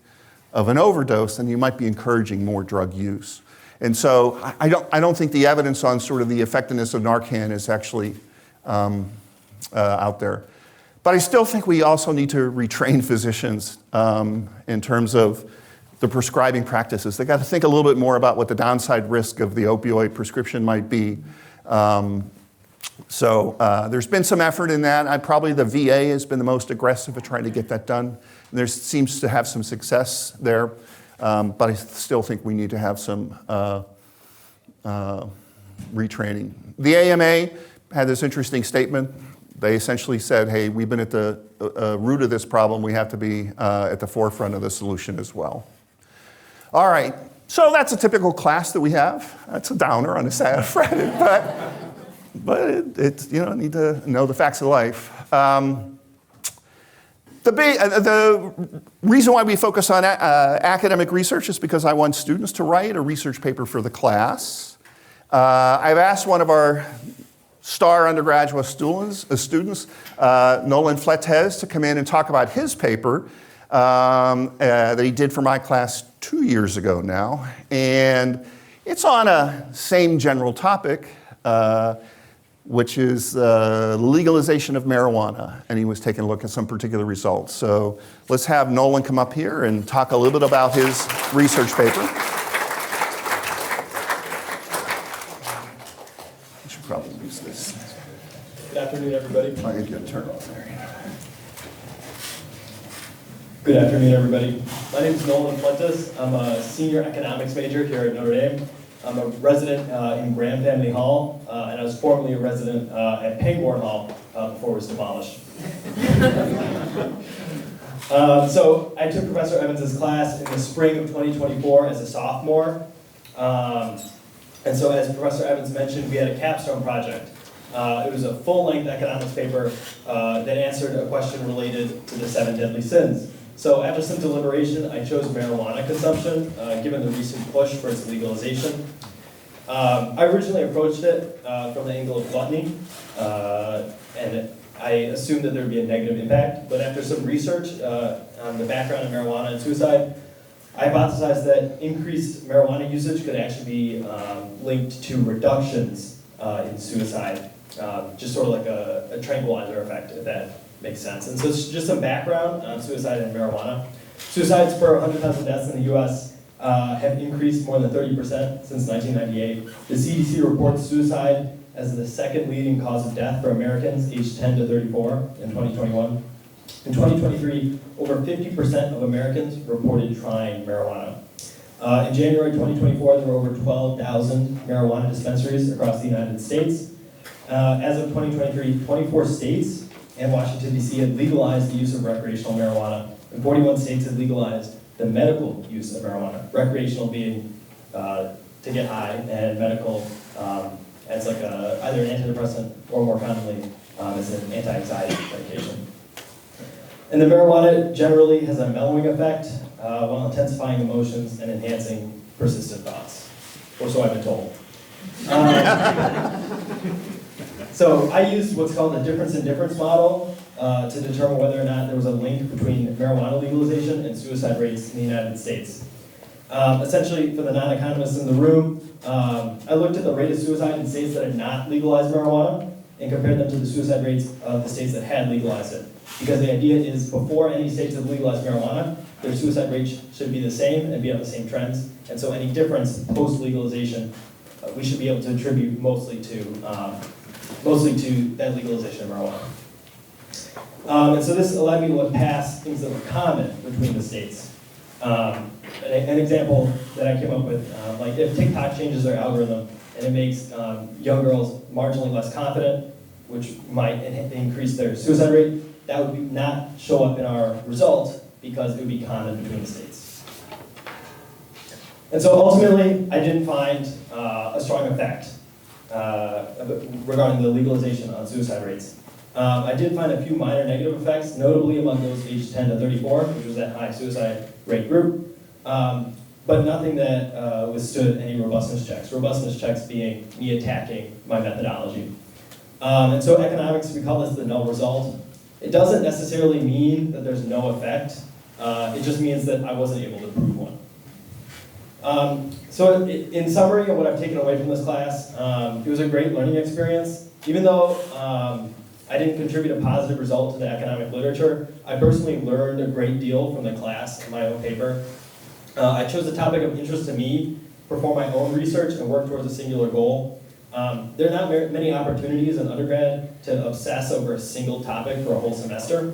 of an overdose, then you might be encouraging more drug use. And so I don't think the evidence on sort of the effectiveness of Narcan is actually out there. But I still think we also need to retrain physicians in terms of the prescribing practices. They got to think a little bit more about what the downside risk of the opioid prescription might be. So there's been some effort in that. Probably the VA has been the most aggressive at trying to get that done. And there seems to have some success there. But I still think we need to have some retraining. The AMA had this interesting statement. They essentially said, hey, we've been at the root of this problem. We have to be at the forefront of the solution as well. All right, so that's a typical class that we have. That's a downer on a Saturday, Friday, but it's need to know the facts of life. The reason why we focus on academic research is because I want students to write a research paper for the class. I've asked one of our star undergraduate students, Nolan Fletez, to come in and talk about his paper that he did for my class 2 years ago now. And it's on a same general topic, which is legalization of marijuana. And he was taking a look at some particular results. So let's have Nolan come up here and talk a little bit about his research paper. I should probably use this. Good afternoon, everybody. I can get a turn off there. Good afternoon, everybody. My name is Nolan Fletez. I'm a senior economics major here at Notre Dame. I'm a resident in Graham Family Hall, and I was formerly a resident at Pangborn Hall before it was demolished. So I took Professor Evans's class in the spring of 2024 as a sophomore. And so as Professor Evans mentioned, we had a capstone project. It was a full-length economics paper that answered a question related to the 7 deadly sins. So after some deliberation, I chose marijuana consumption, given the recent push for its legalization. I originally approached it from the angle of gluttony, and I assumed that there would be a negative impact, but after some research on the background of marijuana and suicide, I hypothesized that increased marijuana usage could actually be linked to reductions in suicide, just sort of like a tranquilizer effect, if that makes sense. And so just some background on suicide and marijuana. Suicides per 100,000 deaths in the US have increased more than 30% since 1998. The CDC reports suicide as the second leading cause of death for Americans aged 10 to 34 in 2021. In 2023, over 50% of Americans reported trying marijuana. In January 2024, there were over 12,000 marijuana dispensaries across the United States. As of 2023, 24 states and Washington, D.C. had legalized the use of recreational marijuana, and 41 states had legalized the medical use of marijuana, recreational being to get high, and medical as like either an antidepressant or more commonly as an anti-anxiety medication. And the marijuana generally has a mellowing effect while intensifying emotions and enhancing persistent thoughts, or so I've been told. So I used what's called the difference in difference model to determine whether or not there was a link between marijuana legalization and suicide rates in the United States. Essentially, for the non-economists in the room, I looked at the rate of suicide in states that had not legalized marijuana and compared them to the suicide rates of the states that had legalized it. Because the idea is before any states have legalized marijuana, their suicide rates should be the same and be on the same trends. And so any difference post-legalization, we should be able to attribute mostly to that legalization of marijuana. And so this allowed me to look past things that were common between the states. An example that I came up with, like if TikTok changes their algorithm and it makes young girls marginally less confident, which might increase their suicide rate, that would not show up in our result because it would be common between the states. And so ultimately, I didn't find a strong effect regarding the legalization on suicide rates. I did find a few minor negative effects, notably among those aged 10 to 34, which was that high suicide rate group, but nothing that withstood any robustness checks. Robustness checks being me attacking my methodology. And so economics, we call this the null result. It doesn't necessarily mean that there's no effect. It just means that I wasn't able to prove one. So in summary of what I've taken away from this class, it was a great learning experience. Even though I didn't contribute a positive result to the economic literature, I personally learned a great deal from the class in my own paper. I chose a topic of interest to me, perform my own research, and work towards a singular goal. There are not many opportunities in undergrad to obsess over a single topic for a whole semester.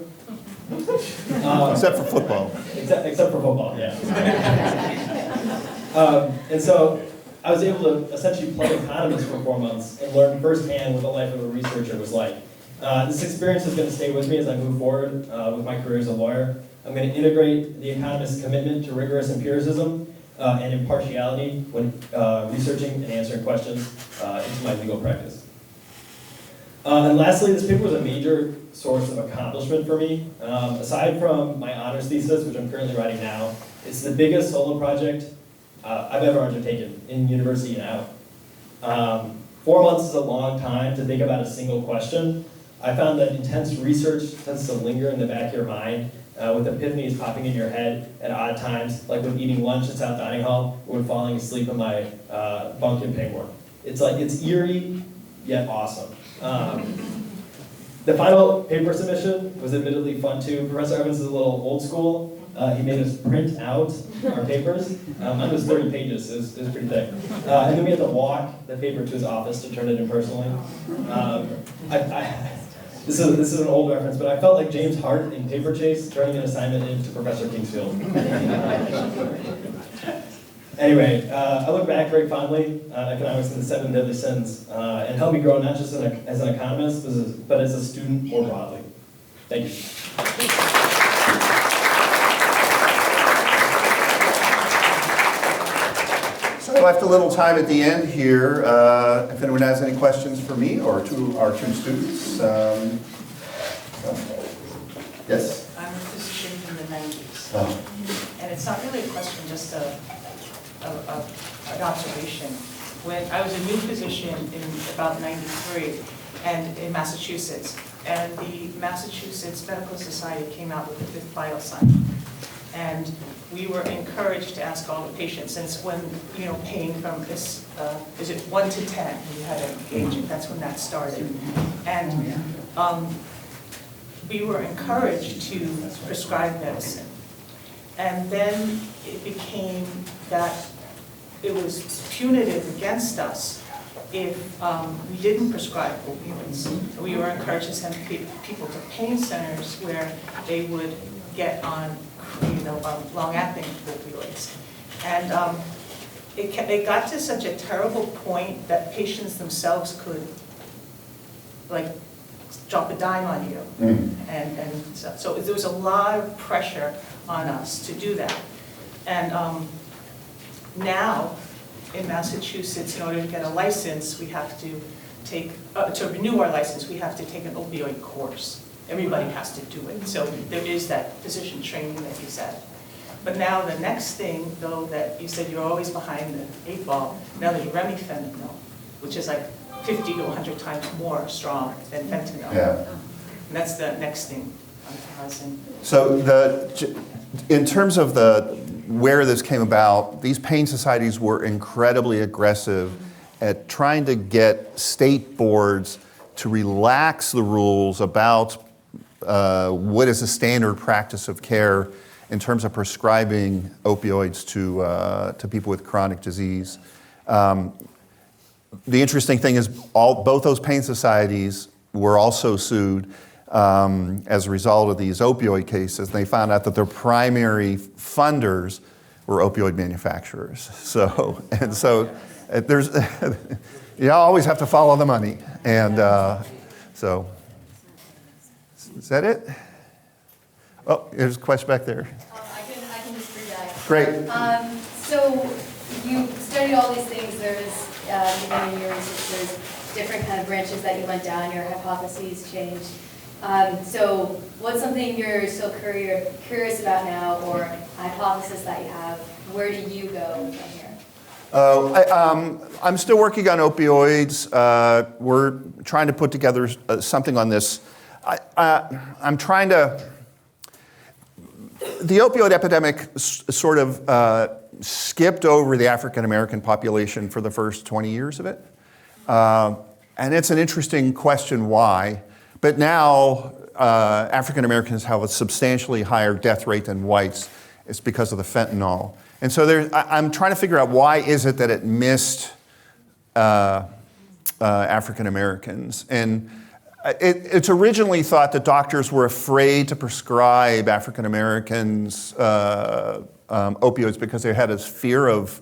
Except for football. Except for football, yeah. And so I was able to essentially play economist for 4 months and learn firsthand what the life of a researcher was like. This experience is going to stay with me as I move forward with my career as a lawyer. I'm going to integrate the economist's commitment to rigorous empiricism and impartiality when researching and answering questions into my legal practice. And lastly, this paper was a major source of accomplishment for me. Aside from my honors thesis, which I'm currently writing now, it's the biggest solo project I've ever undertaken in university and out. 4 months is a long time to think about a single question. I found that intense research tends to linger in the back of your mind, with epiphanies popping in your head at odd times, like when eating lunch at South Dining Hall or when falling asleep in my bunk in Pangborn. It's eerie, yet awesome. The final paper submission was admittedly fun too. Professor Evans is a little old school. He made us print out our papers. Mine was 30 pages, it was pretty thick. And then we had to walk the paper to his office to turn it in personally. This is an old reference, but I felt like James Hart in Paper Chase turning an assignment in to Professor Kingsfield. Anyway, I look back very fondly on economics and the 7 deadly sins, and helped me grow not just as an economist, but as a student more broadly. Thank you. So I left a little time at the end here. If anyone has any questions for me or to our two students. Yes? I'm a physician in the 90s. Oh. And it's not really a question, just an observation. When I was a new physician in about 93 and in Massachusetts, and the Massachusetts Medical Society came out with the 5th vital sign. And we were encouraged to ask all the patients, since when, pain from this, is it 1 to 10? You had to gauge it, that's when that started. And we were encouraged to prescribe medicine. And then it became that it was punitive against us if we didn't prescribe opioids. We were encouraged to send people to pain centers where they would get on, long-acting opioids. And it got to such a terrible point that patients themselves could, drop a dime on you. And so there was a lot of pressure on us to do that. And now, in Massachusetts, in order to get a license, we have to take, to renew our license, we have to take an opioid course. Everybody has to do it. So there is that physician training that you said. But now the next thing, though, that you said you're always behind the 8 ball, now there's remifentanil, which is like 50 to 100 times more strong than fentanyl. Yeah. And that's the next thing on the horizon. So in terms of where this came about, these pain societies were incredibly aggressive at trying to get state boards to relax the rules about what is a standard practice of care in terms of prescribing opioids to people with chronic disease. The interesting thing is both those pain societies were also sued as a result of these opioid cases. They found out that their primary funders were opioid manufacturers. So there's, you always have to follow the money. And so, is that it? Oh, there's a question back there. I can just read that. Great. So you studied all these things. There's, in your research, there's different kind of branches that you went down. Your hypotheses changed. So what's something you're still curious about now, or a hypothesis that you have? Where do you go from here? I'm still working on opioids. We're trying to put together something on this. I'm trying to... The opioid epidemic sort of skipped over the African American population for the first 20 years of it. And it's an interesting question why. But now African Americans have a substantially higher death rate than whites. It's because of the fentanyl. And so I'm trying to figure out why is it that it missed African Americans. And it's originally thought that doctors were afraid to prescribe African Americans opioids because they had this fear of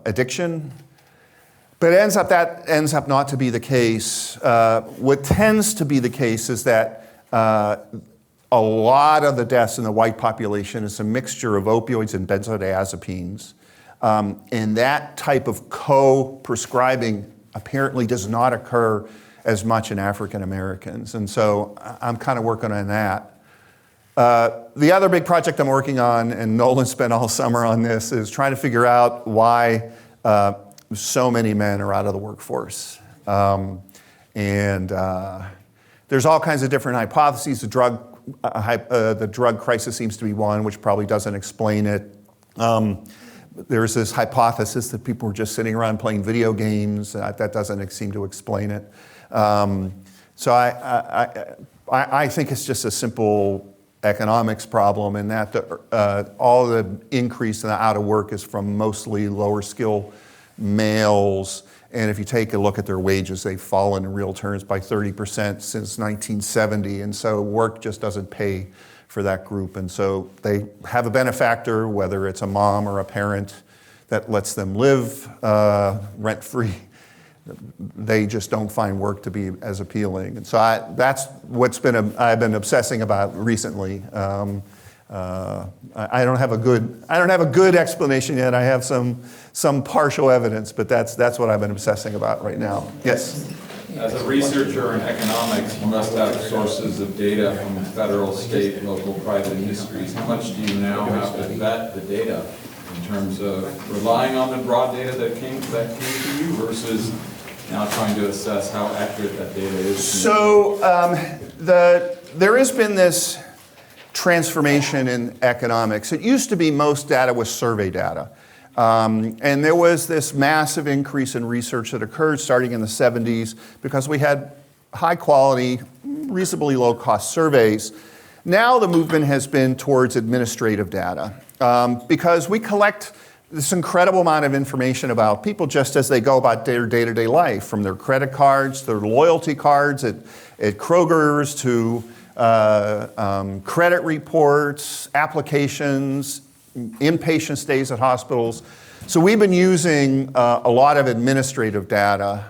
addiction. But that ends up not to be the case. What tends to be the case is that a lot of the deaths in the white population is a mixture of opioids and benzodiazepines. And that type of co-prescribing apparently does not occur as much in African Americans. And so I'm kind of working on that. The other big project I'm working on, and Nolan spent all summer on this, is trying to figure out why so many men are out of the workforce. There's all kinds of different hypotheses. The drug crisis seems to be one, which probably doesn't explain it. There's this hypothesis that people were just sitting around playing video games. That doesn't seem to explain it. So I think it's just a simple economics problem, and that all the increase in the out of work is from mostly lower skill males. And if you take a look at their wages, they've fallen in real terms by 30% since 1970. And so work just doesn't pay for that group. And so they have a benefactor, whether it's a mom or a parent, that lets them live rent-free. They just don't find work to be as appealing. And so that's what's I've been obsessing about recently. I don't have a good explanation yet. I have some partial evidence, but that's what I've been obsessing about right now. Yes? As a researcher in economics, you must have sources of data from federal, state, local, private industries. How much do you now have to vet the data in terms of relying on the raw data that came to you versus now trying to assess how accurate that data is? So there has been this transformation in economics. It used to be most data was survey data. And there was this massive increase in research that occurred starting in the 70s because we had high quality, reasonably low cost surveys. Now the movement has been towards administrative data because we collect this incredible amount of information about people just as they go about their day-to-day life, from their credit cards, their loyalty cards at Kroger's, to credit reports, applications, inpatient stays at hospitals. So we've been using a lot of administrative data.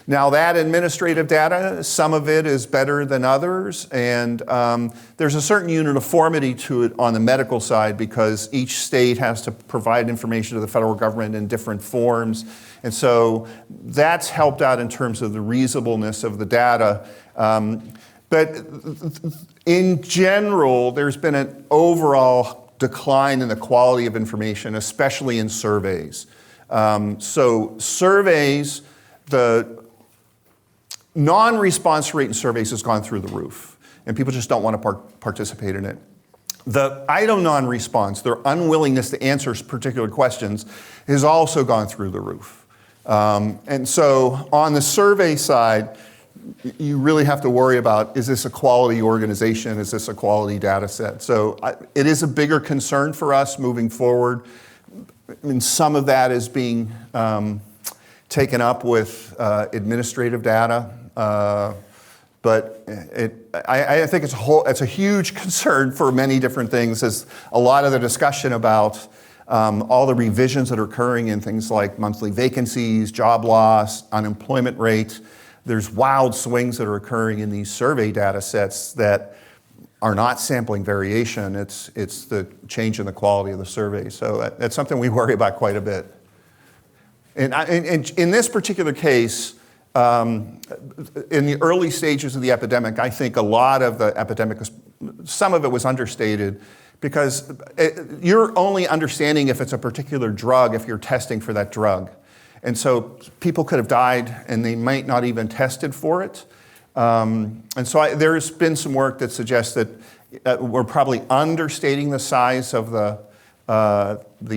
Now that administrative data, some of it is better than others, and there's a certain uniformity to it on the medical side because each state has to provide information to the federal government in different forms. And so that's helped out in terms of the reasonableness of the data. But in general, there's been an overall decline in the quality of information, especially in surveys. So surveys, the non-response rate in surveys has gone through the roof, and people just don't want to participate in it. The item non-response, their unwillingness to answer particular questions, has also gone through the roof. And so on the survey side, you really have to worry about, is this a quality organization? Is this a quality data set? So it is a bigger concern for us moving forward. I mean, some of that is being taken up with administrative data, but I think it's a huge concern for many different things. As a lot of the discussion about all the revisions that are occurring in things like monthly vacancies, job loss, unemployment rate. There's wild swings that are occurring in these survey data sets that are not sampling variation. It's the change in the quality of the survey. So that's something we worry about quite a bit. And in this particular case, in the early stages of the epidemic, I think a lot of the epidemic, some of it was understated because you're only understanding if it's a particular drug if you're testing for that drug. And so people could have died and they might not even tested for it. And so there's been some work that suggests that we're probably understating the size of the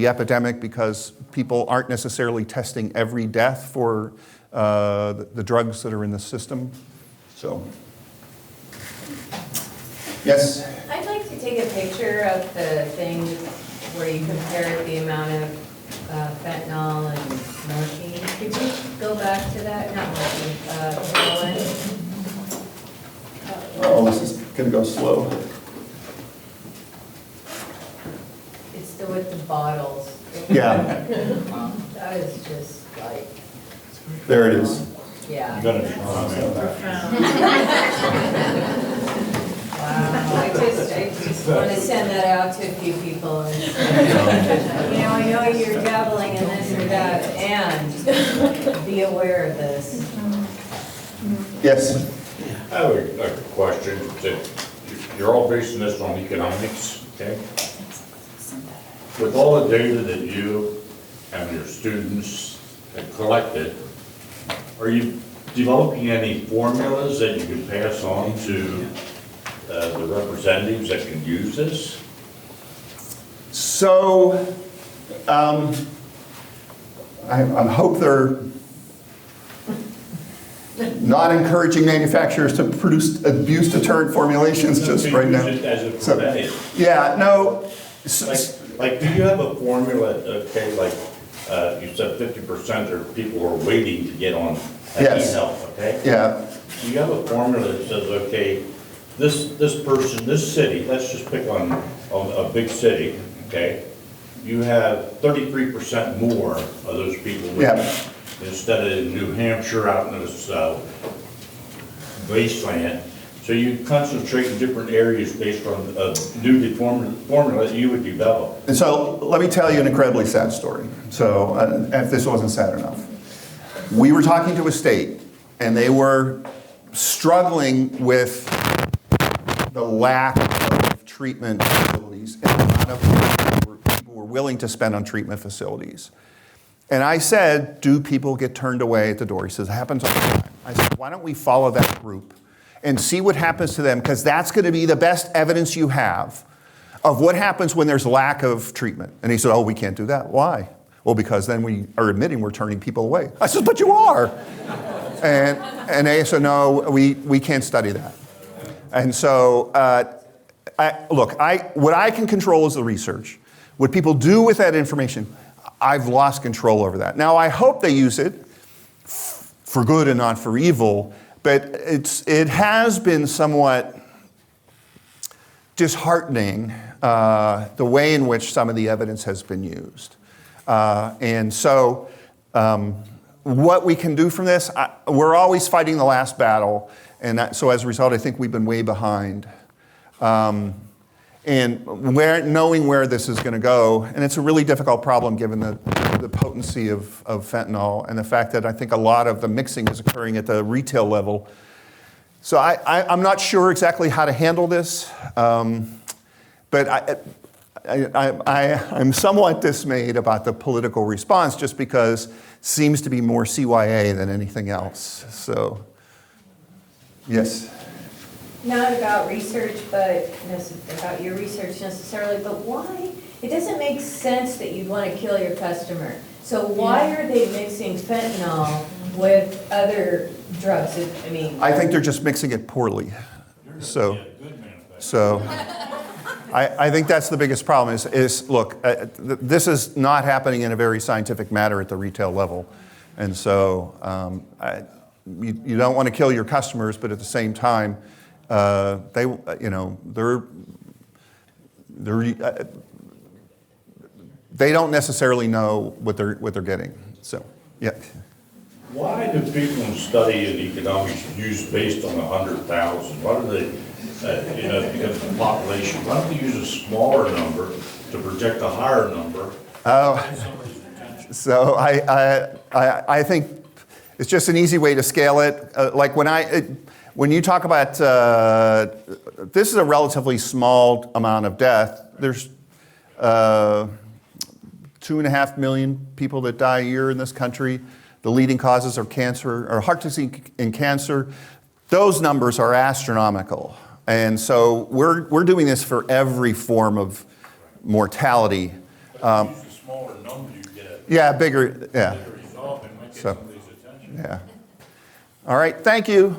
epidemic because people aren't necessarily testing every death for the drugs that are in the system. So, yes? I'd like to take a picture of the thing where you compared the amount of fentanyl and morphine. Could you go back to that? Not morphine, heroin. Oh, this is going to go slow. It's the with the bottles. Yeah, That is just like, there it is. yeah. You're gonna be Wow, I just want to send that out to a few people. And, I know you're dabbling in this or that, and be aware of this. Yes. I have a question. You're all basing this on economics, okay? With all the data that you and your students have collected, are you developing any formulas that you can pass on to the representatives that can use this? So, I hope they're not encouraging manufacturers to produce abuse deterrent formulations just right now. Use it as a So, preventive. yeah, no. Like, do you have a formula, okay, like, you said 50% of people are waiting to get on Yes. health, okay? Yeah, Do you have a formula that says, okay, this person, this city, let's just pick on a big city, okay? You have 33% more of those people with Yeah. you instead of New Hampshire out in this wasteland. So you concentrate in different areas based on a new formula that you would develop. And so let me tell you an incredibly sad story. So if this wasn't sad enough. We were talking to a state and they were struggling with the lack of treatment facilities and the amount of money people were willing to spend on treatment facilities. And I said, do people get turned away at the door? He says, it happens all the time. I said, why don't we follow that group and see what happens to them, because that's going to be the best evidence you have of what happens when there's lack of treatment. And he said, oh, we can't do that. Why? Well, because then we are admitting we're turning people away. I said, but you are. And they said, no, we can't study that. And so, what I can control is the research. What people do with that information, I've lost control over that. Now, I hope they use it for good and not for evil, but it has been somewhat disheartening, the way in which some of the evidence has been used. And so what we can do from this, we're always fighting the last battle, and so as a result, I think we've been way behind. And knowing where this is going to go, and it's a really difficult problem given the potency of fentanyl and the fact that I think a lot of the mixing is occurring at the retail level. So I'm not sure exactly how to handle this, but I'm somewhat dismayed about the political response just because it seems to be more CYA than anything else. So, yes. Not about research, but about your research necessarily, but why? It doesn't make sense that you'd want to kill your customer. So why are they mixing fentanyl with other drugs? I think they're just mixing it poorly. So I think that's the biggest problem is look, this is not happening in a very scientific manner at the retail level. And so you don't want to kill your customers, but at the same time, they don't necessarily know what they're getting. So, yeah. Why do people in study in economics use based on 100,000? Why do they, because of the population? Why don't they use a smaller number to project a higher number? So I think it's just an easy way to scale it. Like when you talk about, this is a relatively small amount of death. There's 2.5 million people that die a year in this country. The leading causes are cancer, or heart disease and cancer. Those numbers are astronomical. And so we're doing this for every form of mortality. Use a smaller number, you get bigger, yeah. Bigger result and might get So, somebody's attention. yeah. All right, thank you.